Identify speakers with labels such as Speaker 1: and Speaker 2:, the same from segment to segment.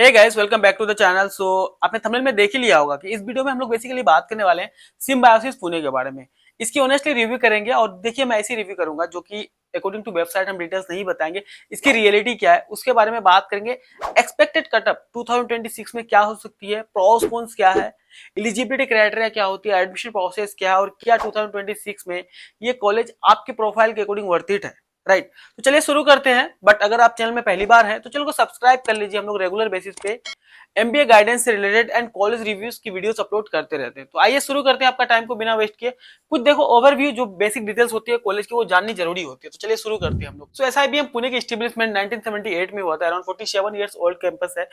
Speaker 1: Hey guys, welcome back to the channel. So आपने thumbnail में देख ही लिया होगा कि इस वीडियो में हम लोग बेसिकली बात करने वाले हैं सिम्बायोसिस पुणे के बारे में। इसकी ऑनेस्टली रिव्यू करेंगे और देखिए मैं ऐसी रिव्यू करूंगा जो कि अकॉर्डिंग टू वेबसाइट हम डिटेल्स नहीं बताएंगे। इसकी रियलिटी क्या है उसके बारे में बात करेंगे। एक्सपेक्टेड कटअप 2026 में क्या हो सकती है, प्रोस कॉन्स क्या है, एलिजिबिलिटी क्राइटेरिया क्या होती है, एडमिशन प्रोसेस क्या है और क्या 2026 में ये कॉलेज आपके प्रोफाइल के अकॉर्डिंग वर्थ इट है। राइट, तो चलिए शुरू करते हैं। बट अगर आप चैनल में पहली बार हैं तो चैनल को सब्सक्राइब कर लीजिए। हम लोग रेगुलर बेसिस पे एमबीए गाइडेंस से रिलेटेड एंड कॉलेज रिव्यूज की वीडियोस अपलोड करते रहते हैं। तो आइए शुरू करते हैं आपका टाइम को बिना वेस्ट किए। कुछ देखो ओवरव्यू, जो बेसिक डिटेल्स होती है कॉलेज की वो जाननी जरूरी होती है। तो चलिए शुरू करते हैं हम लोग। सो एसआईबीएम पुणे की एस्टेब्लिशमेंट 1978 में हुआ था। अराउंड 47 इयर्स ओल्ड कैंपस है।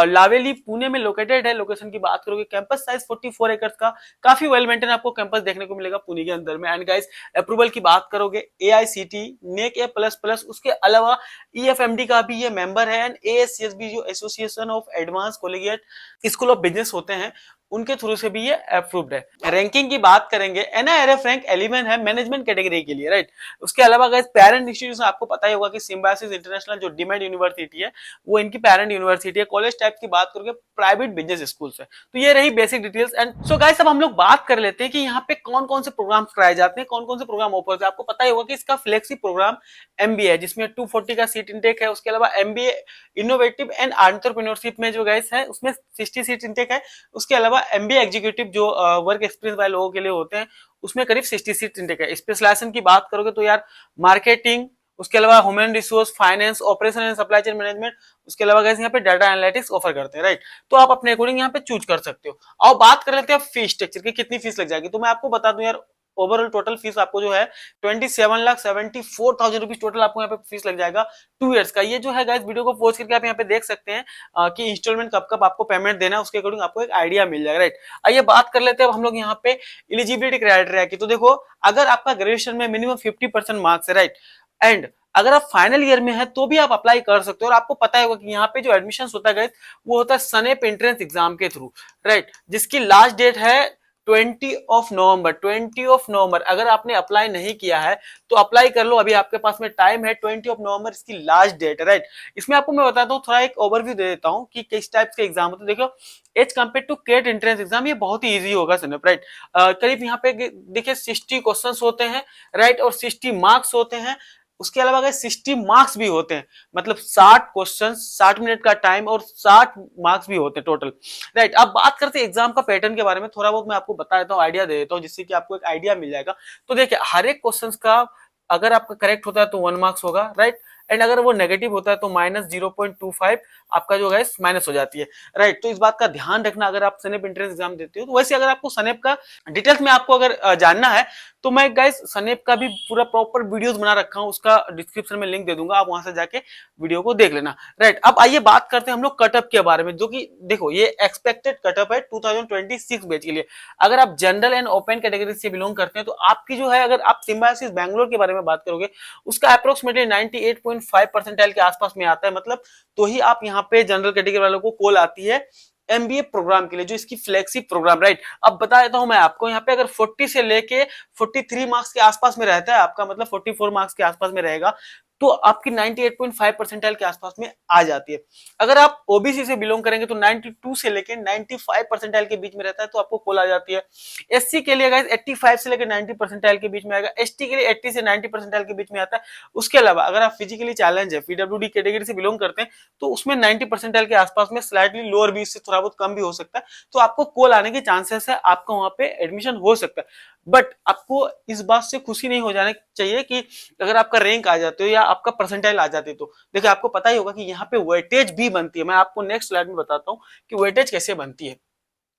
Speaker 1: लावेली पुणे में लोकेटेड है। लोकेशन की बात करोगे, कैंपस साइज 44 एकर्स का, काफी वेल मेंटेन आपको कैंपस देखने को मिलेगा पुणे के अंदर में। एंड गाइस, अप्रूवल की बात करोगे एआईसीटी नेक ए प्लस प्लस, उसके अलावा ईएफएमडी का भी ये मेंबर है। एंड एएससीएसबी जो association of advance collegiate school of business होते हैं उनके थ्रू से भी ये अप्रूव्ड है। रैंकिंग की बात करेंगे, एनआईआरएफ रैंक 11 है मैनेजमेंट कैटेगरी के लिए। राइट, उसके अलावा गाइस पेरेंट इंस्टीट्यूशन आपको पता ही होगा कि सिम्बायोसिस इंटरनेशनल जो डीम्ड यूनिवर्सिटी है वो इनकी पेरेंट यूनिवर्सिटी है। कॉलेज टाइप की बात करोगे प्राइवेट बिजनेस स्कूल है। तो ये रही basic details. And so guys, अब हम लोग बात कर लेते हैं कि यहाँ पे कौन कौन से प्रोग्राम्स कराए जाते हैं, कौन कौन से प्रोग्राम ऑफर है। आपको पता ही होगा कि इसका फ्लेक्सी प्रोग्राम एमबीए है जिसमें 240 का सीट इंटेक है। उसके अलावा एमबीए इनोवेटिव एंड एंटरप्रेन्योरशिप में जो गाइस है उसमें 60 सीट इंटेक है। उसके अलावा एमबीए एग्जीक्यूटिव जो वर्क एक्सपीरियंस वाले लोगों के लिए होते हैं उसमें करीब 60 सीट इंटेक है। स्पेशलाइजेशन की बात करोगे तो यार मार्केटिंग, उसके अलावा human resource, finance, operation and supply chain management, उसके अलावा गाइस यहाँ पे डाटा एनालिटिक्स ऑफर करते हैं। राइट, तो आप अपने अकॉर्डिंग यहाँ पे चूज कर सकते हो। और बात कर लेते हैं फीस स्ट्रक्चर की, कितनी फीस लग जाएगी। तो मैं आपको बता दूं यार, ओवरऑल टोटल फीस आपको जो है 27,74,000 रुपीज टोटल आपको यहाँ पे फीस लग जाएगा 2 इयर्स का। ये जो है गाइस, वीडियो को पॉज करके आप यहाँ पे देख सकते हैं कि इंस्टॉलमेंट कब कब आपको पेमेंट देना है, उसके अकॉर्डिंग आपको एक आइडिया मिल जाएगा। राइट, आइए बात कर लेते हैं अब हम लोग यहाँ पे एलिजिबिलिटी क्राइटेरिया की। तो देखो, अगर आपका ग्रेजुएशन में मिनिमम 50% मार्क्स है, राइट, एंड अगर आप फाइनल ईयर में है तो भी आप अप्लाई कर सकते हो। और आपको पता होगा कि यहाँ पे जो एडमिशन होता है वो होता है सनेप एंट्रेंस एग्जाम के थ्रू। राइट, जिसकी लास्ट डेट है 20 नवंबर। अगर आपने अप्लाई नहीं किया है तो अप्लाई कर लो, अभी आपके पास में टाइम है। 20 नवंबर इसकी लास्ट डेट है। राइट, इसमें आपको मैं बताता हूँ, थोड़ा एक ओवरव्यू दे देता हूँ कि किस टाइप के एग्जाम होते हैं। देखो, as compare to CAT entrance exam ये बहुत ही इजी होगा सनेप। राइट, करीब यहाँ पे देखिए 60 क्वेश्चंस होते हैं। राइट, और 60 मार्क्स होते हैं। उसके अलावा अगर 60 मार्क्स भी होते हैं, मतलब 60 क्वेश्चन, 60 मिनट का टाइम और 60 मार्क्स भी होते हैं टोटल। राइट, अब बात करते हैं एग्जाम का पैटर्न के बारे में। थोड़ा बहुत मैं आपको बता देता हूँ, आइडिया दे देता हूँ जिससे कि आपको एक आइडिया मिल जाएगा। तो देखिए, हर एक क्वेश्चन का अगर आपका करेक्ट होता है तो 1 मार्क्स होगा। राइट, एंड अगर वो नेगेटिव होता है तो -0.25 आपका जो है माइनस हो जाती है। राइट, तो इस बात का ध्यान रखना अगर आप सनेप एंट्रेंस एग्जाम देते हो। तो वैसे अगर आपको सनेप का डिटेल्स में आपको अगर जानना है तो मैं गाइस सनेप का भी पूरा प्रॉपर वीडियोस बना रखा हूं, उसका डिस्क्रिप्शन में लिंक दे दूंगा, आप वहां से जाके वीडियो को देख लेना। राइट, अब आइए बात करते हैं हम लोग कटअप के बारे में, जो कि देखो ये एक्सपेक्टेड कटअप है 2026 बैच के लिए। अगर आप जनरल एंड ओपन कैटेगरी से बिलोंग करते हैं तो आपकी जो है, अगर आप सिम्बायोसिस बैंगलोर के बारे में बात करोगे, उसका अप्रोक्सीमेटली 98.5 परसेंटाइल के आसपास में आता है। मतलब तो ही आप यहाँ पे जनरल कैटेगरी वालों को कॉल आती है एमबीए प्रोग्राम के लिए, जो इसकी फ्लेक्सिब प्रोग्राम। राइट, अब बता देता हूं मैं आपको, यहाँ पे अगर 40 से लेके 43 मार्क्स के आसपास में रहता है आपका, मतलब 44 मार्क्स के आसपास में रहेगा, तो आपकी 98.5 परसेंटाइल के आसपास में आ जाती है। अगर आप ओबीसी से बिलोंग करेंगे तो 92 से लेके 95 परसेंटाइल के बीच में रहता है, तो आपको कॉल आ जाती है। एससी के लिए गाइस 85 से लेकर 90 परसेंटाइल के बीच में आएगा। एसटी के लिए 80 से 90 परसेंटाइल के बीच में आता है। उसके अलावा अगर आप फिजिकली चैलेंज है, पीडब्ल्यूडी कैटेगरी से बिलोंग करते हैं, तो उसमें 90 परसेंटाइल के आसपास में, स्लाइटली लोअर भी, इससे थोड़ा बहुत कम भी हो सकता है। तो आपको कॉल आने के चांसेस है, आपका वहां पे एडमिशन हो सकता है। बट आपको इस बात से खुशी नहीं हो जाना चाहिए कि अगर आपका रैंक आ जाते हो या आपका परसेंटाइल आ जाते तो। देखिए, आपको पता ही होगा कि यहाँ पे वेटेज भी बनती है। मैं आपको नेक्स्ट स्लाइड में बताता हूँ कि वेटेज कैसे बनती है।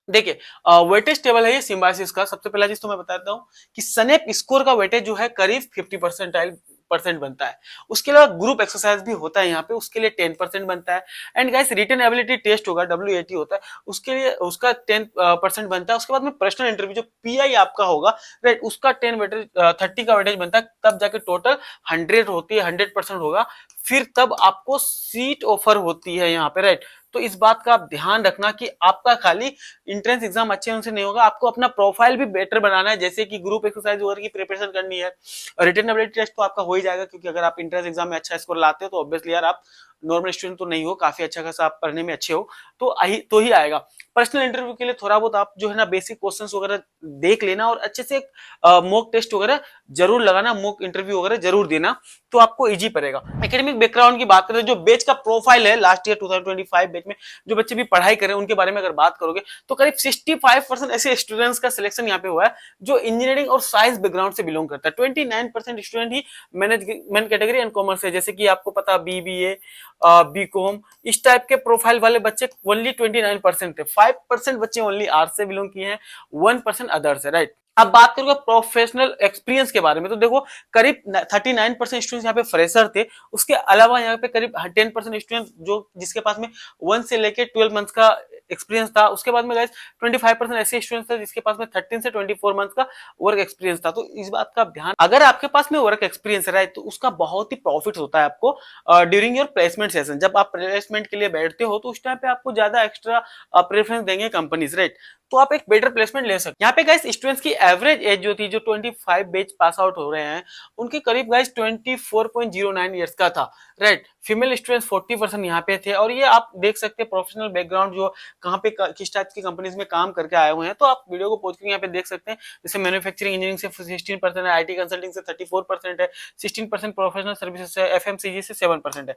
Speaker 1: देखिए, वेटेज टेबल है ये सिम्बायोसिस का। सबसे पहला चीज तो मैं बताता हूँ कि सनेप स्कोर का वेटेज जो है करीब 50% बनता है। उसके अलावा ग्रुप एक्सरसाइज भी होता है यहाँ पे, उसके लिए 10% बनता है। And guys, written ability test होगा, WAT होता है, उसके लिए उसका 10% बनता है। उसके बाद में पर्सनल इंटरव्यू जो PI आपका होगा, राइट, उसका 30 का वेटेज बनता है। तब जाके टोटल 100 होती है, 100% होगा, फिर तब आपको सीट ऑफर होती है यहाँ पे। राइट, तो इस बात का आप ध्यान रखना कि आपका खाली इंट्रेंस एग्जाम अच्छे उनसे नहीं होगा, आपको अपना प्रोफाइल भी बेटर बनाना है, जैसे कि ग्रुप एक्सरसाइज वगैरह की प्रिपरेशन करनी है। रिटन एबिलिटी टेस्ट तो आपका हो ही जाएगा, क्योंकि अगर आप इंट्रेंस एग्जाम में अच्छा स्कोर लाते हो तो ऑब्वियसली यार आप नॉर्मल स्टूडेंट तो नहीं हो, काफी अच्छा खासा आप पढ़ने में अच्छे हो, तो ही आएगा। पर्सनल इंटरव्यू के लिए थोड़ा बहुत आप जो है ना बेसिक क्वेश्चंस वगैरह देख लेना, और अच्छे से मॉक टेस्ट वगैरह जरूर लगाना, मॉक इंटरव्यू वगैरह जरूर देना, तो आपको इजी पड़ेगा। एकेडमिक बैकग्राउंड की बात करें, जो बैच का प्रोफाइल है लास्ट ईयर 2025 बैच में जो बच्चे भी पढ़ाई कर रहे हैं उनके बारे में अगर बात करोगे तो करीब 65% ऐसे स्टूडेंट्स का सिलेक्शन यहाँ पे हुआ है जो इंजीनियरिंग और साइंस बैकग्राउंड से बिलोंग करता है। 29% student he management category and commerce है, जैसे कि आपको पता बीबीए, बीकॉम, इस टाइप के प्रोफाइल वाले बच्चे ओनली 29% थे। 5% बच्चे ओनली आर्ट्स से बिलोंग किए हैं, 1% अदर्स है, राइट। अब बात करूंगा प्रोफेशनल एक्सपीरियंस के बारे में, तो देखो करीब 39% स्टूडेंट्स यहाँ पे फ्रेशर थे, उसके अलावा यहाँ पे करीब 10% स्टूडेंट जो जिसके पास में 1 से लेके 12 मंथ्स का एक्सपीरियंस था। उसके बाद में गाइस 25% ऐसे स्टूडेंट्स थे जिसके पास में 13 से 24 मंथ्स का वर्क एक्सपीरियंस था। तो इस बात का ध्यान, अगर आपके पास में वर्क एक्सपीरियंस है राइट, तो उसका बहुत ही प्रॉफिट होता है आपको ड्यूरिंग योर प्लेसमेंट सेशन। जब आप प्लेसमेंट के लिए बैठते हो तो उस टाइम पे आपको ज्यादा एक्स्ट्रा प्रेफरेंस देंगे कंपनीज, राइट, तो आप एक बेटर प्लेसमेंट ले सकते हैं। यहाँ पे गाइस स्टूडेंट्स की एवरेज एज जो थी, जो 25 बैच पास आउट हो रहे हैं उनके करीब गाइस 24.09 ईयर्स का था, राइट। फीमेल स्टूडेंट्स 40% यहाँ पे थे, और ये आप देख सकते हैं प्रोफेशनल बैकग्राउंड जो कहाँ पे किस टाइप की कंपनीज में काम करके आए हुए हैं। तो आप वीडियो को पॉज करके यहाँ पे देख सकते हैं, जैसे मैन्युफैक्चरिंग इंजीनियरिंग से 16% है, आईटी कंसल्टिंग से 34% है, 16% प्रोफेशनल सर्विसेज से, एफएमसीजी से 7% है।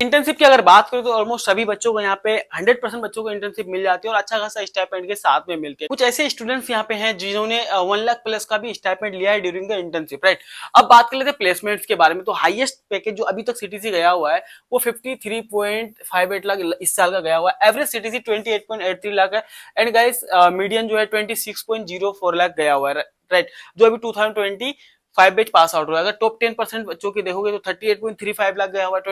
Speaker 1: इंटर्नशिप की अगर बात करें तो ऑलमोस्ट सभी बच्चों को यहाँ पे 100% बच्चों को इंटर्नशिप मिल जाती है, और अच्छा खासा स्टाइपेंड के साथ में मिलते हैं। कुछ ऐसे स्टूडेंट्स यहाँ पे हैं जिन्होंने 1 लाख प्लस का भी स्टाइपेंड लिया है ड्यूरिंग द इंटर्नशिप, राइट। अब बात कर लेते हैं प्लेसमेंट्स के बारे में, तो हाईएस्ट पैकेज जो अभी तक सीटीसी गया हुआ है वो 53.58 लाख इस साल का गया हुआ है। एवरेज सीटीसी 28.83 लाख है, एंड गाइस मीडियन जो है 26.04 लाख गया हुआ है, राइट, जो अभी 2025 बैच पास आउट हुआ है। अगर टॉप 10% बच्चों की देखोगे तो 38.35 लाख गया हुआ है,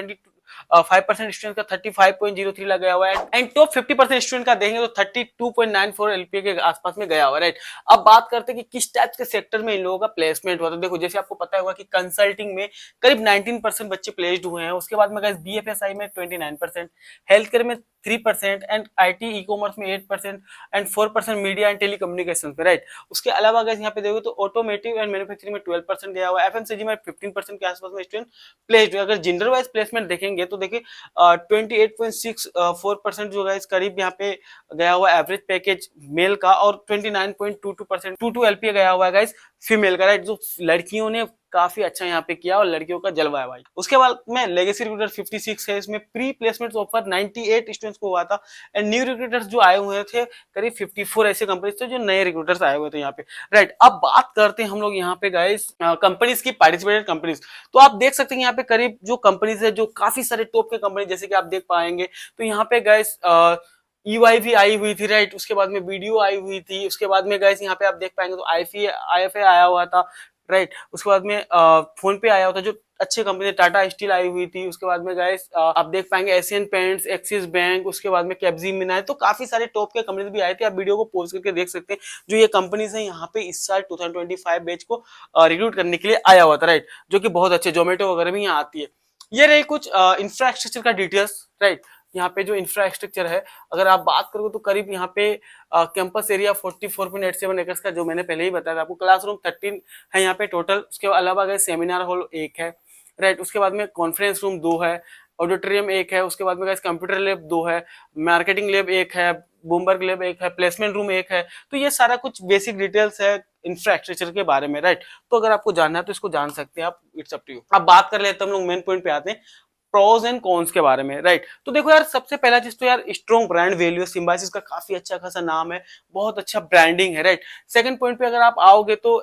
Speaker 1: 5% स्टूडेंट का 35.03 लाख गया हुआ है, एंड टॉप 50% स्टूडेंट का देखेंगे तो 32.94 एलपीए के आसपास में गया हुआ है, राइट। अब बात करते हैं कि किस टाइप के सेक्टर में इन लोगों का प्लेसमेंट हुआ। तो देखो जैसे आपको पता होगा कि कंसल्टिंग में करीब 19% बच्चे प्लेस्ड हुए हैं, उसके बाद में गाइस बीएफएसआई में 29%, हेल्थ केयर में 3%, एंड आईटी ई कॉमर्स में 8%, एंड 4% मीडिया एंड टेलीकम्युनिकेशन में, राइट। उसके अलावा गाइस यहाँ पे देखो तो ऑटोमेटिव एंड मैन्युफैक्चरिंग में 12% गया हुआ है, एफएमसीजी में 15% के आसपास में स्टूडेंट प्लेस्ड। अगर जेंडर वाइज प्लेसमेंट देखेंगे तो देखिए 28.64% जो गाइस करीब यहाँ पे गया हुआ एवरेज पैकेज मेल का, और 29.22% 22 एलपीए गया हुआ है गाइस फीमेल का, राइट। जो लड़कियों ने काफी अच्छा यहाँ पे किया और लड़कियों का जलवा है भाई। उसके बाद में लेगेसी रिक्रूटर 56 है, इसमें प्री प्लेसमेंट ऑफर 98 स्टूडेंट्स को हुआ था, एंड न्यू रिक्रूटर्स जो आए हुए थे करीब 54 ऐसे कंपनीज थे जो नए रिक्रूटर्स आए हुए थे यहाँ पे, राइट। अब बात करते हैं हम लोग यहाँ पे गाइस कंपनीज की, पार्टिसिपेटेड कंपनीज। तो आप देख सकते हैं यहाँ पे करीब जो कंपनीज है जो काफी सारे टॉप के कंपनी जैसे कि आप देख पाएंगे, तो यहाँ पे गाइस ईवाई भी आई हुई थी, राइट। उसके बाद में वीडियो आई हुई थी, उसके बाद में गाइस यहाँ पे आप देख पाएंगे तो आईएफए आया हुआ था, राइट। उसके बाद में फोन पे आया हुआ था जो अच्छे कंपनी, टाटा स्टील आई हुई थी। उसके बाद में गाइस आप देख पाएंगे एशियन पेंट्स, एक्सिस बैंक, उसके बाद में कैप्जेमिनी, तो काफी सारे टॉप के कंपनीज भी आए थे। आप वीडियो को पॉज करके देख सकते हैं, जो ये कंपनीज है यहाँ पे इस साल 2025 बैच को रिक्रूट करने के लिए आया हुआ था, राइट, जो कि बहुत अच्छे, जोमेटो वगैरह भी यहाँ आती है। ये रही कुछ इंफ्रास्ट्रक्चर का डिटेल्स, राइट। यहाँ पे जो इंफ्रास्ट्रक्चर है अगर आप बात करोगे तो करीब यहाँ पे कैंपस एरिया 44.87 एकर्स का, जो मैंने पहले ही बताया था आपको। क्लासरूम 13 है यहाँ पे टोटल। उसके अलावा अगर सेमिनार हॉल 1 है, राइट। उसके बाद में कॉन्फ्रेंस रूम 2 है, ऑडिटोरियम 1 है, उसके बाद में कंप्यूटर लैब 2 है, मार्केटिंग लैब 1 है, बूमबर्ग लैब 1 है, प्लेसमेंट रूम 1 है। तो ये सारा कुछ बेसिक डिटेल्स है इंफ्रास्ट्रक्चर के बारे में, राइट। तो अगर आपको जानना है तो इसको जान सकते हैं आप, इट्स अप टू यू। अब बात कर लेते हैं हम लोग मेन पॉइंट पे आते हैं, प्रोज एंड कॉन्स के बारे में, राइट। तो देखो यार सबसे पहला चीज तो यार स्ट्रॉन्ग ब्रांड वैल्यू, सिम्बायोसिस का काफी अच्छा खासा नाम है, बहुत अच्छा ब्रांडिंग है, राइट। सेकंड पॉइंट पे अगर आप आओगे तो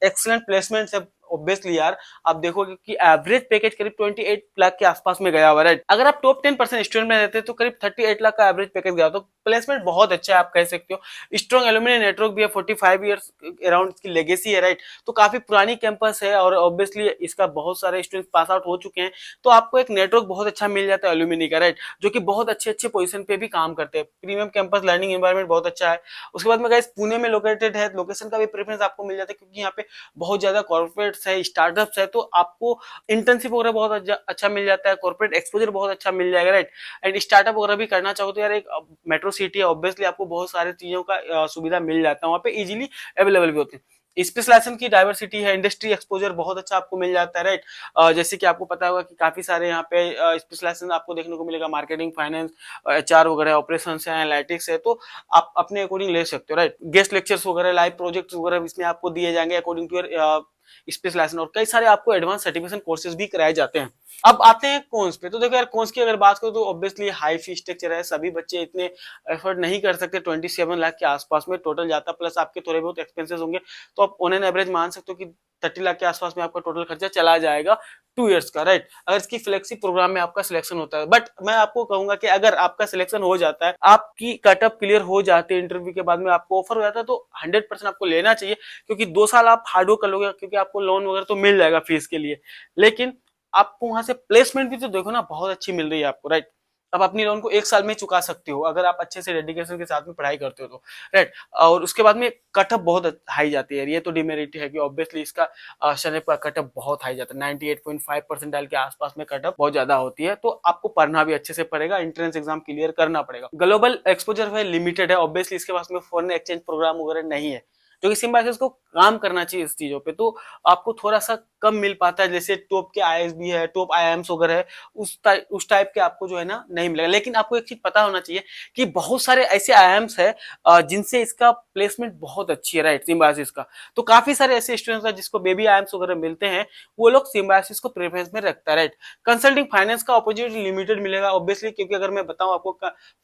Speaker 1: एक्सीलेंट प्लेसमेंट है, ऑब्वियसली यार आप देखोगे कि एवरेज पैकेज करीब 28 लाख के आसपास में गया हुआ, राइट। अगर आप टॉप 10% स्टूडेंट में रहते हैं तो करीब 38 लाख का एवरेज पैकेज गया, तो प्लेसमेंट बहुत अच्छा है आप कह सकते हो। स्ट्रॉन्ग एलुमनी नेटवर्क भी है, 45 ईयर्स अराउंड की लेगेसी है, राइट। तो काफी पुरानी कैंपस है और ऑब्वियसली इसका बहुत सारे स्टूडेंट पास आउट हो चुके हैं, तो आपको एक नेटवर्क बहुत अच्छा मिल जाता है एलुमनी का, राइट, जो कि बहुत अच्छे अच्छे पोजीशन पे भी काम करते हैं। प्रीमियम कैंपस, लर्निंग एनवायरनमेंट बहुत अच्छा है। उसके बाद में गाइस पुणे में लोकेटेड है, लोकेशन का भी प्रेफरेंस आपको मिल जाता है क्योंकि यहाँ पे बहुत ज्यादा कॉर्पोरेट कॉर्पोरेट्स है, स्टार्टअप्स है, तो आपको इंटर्नशिप वगैरह बहुत अच्छा मिल जाता है, कॉर्पोरेट एक्सपोजर बहुत अच्छा मिल जाएगा, राइट। एंड स्टार्टअप वगैरह भी करना चाहो तो यार एक मेट्रो सिटी है, ऑब्वियसली आपको बहुत सारी चीजों का सुविधा मिल जाता है, वहाँ पे इजीली अवेलेबल भी होते हैं। स्पेशलाइजेशन की डाइवर्सिटी है, इंडस्ट्री एक्सपोजर बहुत अच्छा आपको मिल जाता है, राइट। जैसे कि आपको पता होगा कि काफी सारे यहाँ पे स्पेशलाइजेशन आपको देखने को मिलेगा, मार्केटिंग, फाइनेंस, एचआर वगैरह, ऑपरेशंस है, एनालिटिक्स है, तो आप अपने अकॉर्डिंग ले सकते हो, राइट। गेस्ट लेक्चर्स वगैरह, लाइव प्रोजेक्ट्स वगैरह इसमें आपको दिए जाएंगे अकॉर्डिंग टू योर स्पेशलाइजेशन, और कई सारे आपको एडवांस सर्टिफिकेशन कोर्सेज भी कराए जाते हैं। अब आते हैं कॉन्स पे। तो देखो यार, कॉन्स की अगर बात करो तो ऑब्वियसली हाई फी स्ट्रक्चर है, सभी बच्चे इतने एफर्ट नहीं कर सकते, 27 लाख के आसपास में टोटल जाता, प्लस आपके थोड़े बहुत एक्सपेंसेस होंगे, तो आप ऑन एन एवरेज मान सकते हो कि 30 लाख के आसपास में आपका टोटल खर्चा चला जाएगा 2 इयर्स का, राइट। अगर इसकी फ्लेक्सी प्रोग्राम में आपका सिलेक्शन होता है, बट मैं आपको कहूंगा कि अगर आपका सिलेक्शन हो जाता है, आपकी कटअप क्लियर हो जाती है, इंटरव्यू के बाद में आपको ऑफर हो जाता है, तो 100% आपको लेना चाहिए, क्योंकि 2 साल आप हार्डवर्क कर लोगे, क्योंकि आपको लोन वगैरह तो मिल जाएगा फीस के लिए, लेकिन आपको वहां से प्लेसमेंट भी तो देखो ना, बहुत अच्छी मिल रही है आपको, राइट। आप अपनी लोन को 1 साल में चुका सकते हो अगर आप अच्छे से डेडिकेशन के साथ में पढ़ाई करते हो तो, राइट। और उसके बाद में कटअप बहुत हाई जाती है, ये तो डिमेरिट है कि ऑब्वियसली इसका शरीर का कटअप बहुत हाई जाता है, 98.5% के आसपास में कटअप बहुत ज्यादा होती है, तो आपको पढ़ना भी अच्छे से पड़ेगा, एंट्रेंस एग्जाम क्लियर करना पड़ेगा। ग्लोबल एक्सपोजर है लिमिटेड है, ऑब्वियसली इसके पास में फॉरेन एक्सचेंज प्रोग्राम वगैरह नहीं है, जो कि सिम्बायोसिस को काम करना चाहिए इस चीजों पे, तो आपको थोड़ा सा कम मिल पाता है। जैसे टॉप के आईएसबी है, टॉप आईआईएम्स वगैरह है, उस टाइप के आपको जो है ना नहीं मिलेगा। लेकिन आपको एक चीज पता होना चाहिए कि बहुत सारे ऐसे आईआईएम्स है जिनसे इसका प्लेसमेंट बहुत अच्छी है, राइट, सिम्बायोसिस का। तो काफी सारे ऐसे स्टूडेंट्स हैं जिसको बेबी आईआईएम्स वगैरह मिलते हैं, वो लोग सिम्बायोसिस को प्रेफरेंस में रखता है, राइट। कंसल्टिंग फाइनेंस का अपॉर्चुनिटी लिमिटेड मिलेगा ऑब्वियसली, क्योंकि अगर मैं बताऊं आपको,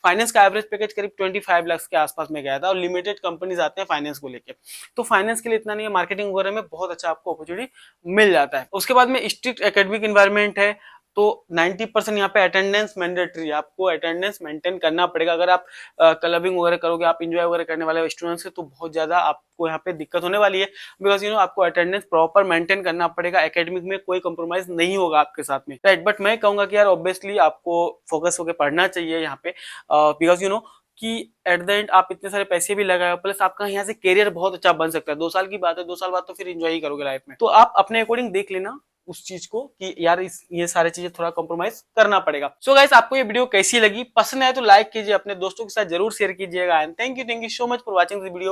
Speaker 1: फाइनेंस का एवरेज पैकेज करीब 25 लाख के आसपास में गया था, और लिमिटेड कंपनीज आते हैं फाइनेंस को लेकर, तो फाइनेंस के लिए इतना नहीं है, मार्केटिंग वगैरह में बहुत अच्छा आपको अपॉर्चुनिटी मिल जाता है। उसके बाद में स्ट्रिक्ट एकेडमिक एनवायरनमेंट है, तो 90% यहाँ पे अटेंडेंस मैंडेटरी, आपको अटेंडेंस मेंटेन करना पड़ेगा। अगर आप क्लबिंग वगैरह करोगे, आप इंजॉय वगैरह करने वाले स्टूडेंट्स हैं, तो बहुत ज्यादा आपको यहाँ पे दिक्कत होने वाली है, बिकॉज आपको अटेंडेंस प्रॉपर मेंटेन करना पड़ेगा, एकेडमिक में कोई कंप्रोमाइज नहीं होगा आपके साथ में, राइट। बट मैं कहूंगा कि यार ऑब्वियसली आपको फोकस होकर पढ़ना चाहिए यहाँ पे, बिकॉज कि एट द एंड आप इतने सारे पैसे भी लगाए, प्लस आपका यहाँ से करियर बहुत अच्छा बन सकता है। 2 साल की बात है, 2 साल बाद तो फिर एंजॉय ही करोगे लाइफ में, तो आप अपने अकॉर्डिंग देख लेना उस चीज को कि यार ये सारी चीजें थोड़ा कॉम्प्रोमाइज करना पड़ेगा। सो गाइस, आपको ये वीडियो कैसी लगी, पसंद आए तो लाइक कीजिए, अपने दोस्तों के साथ जरूर शेयर कीजिएगा, and thank you so much for watching this video.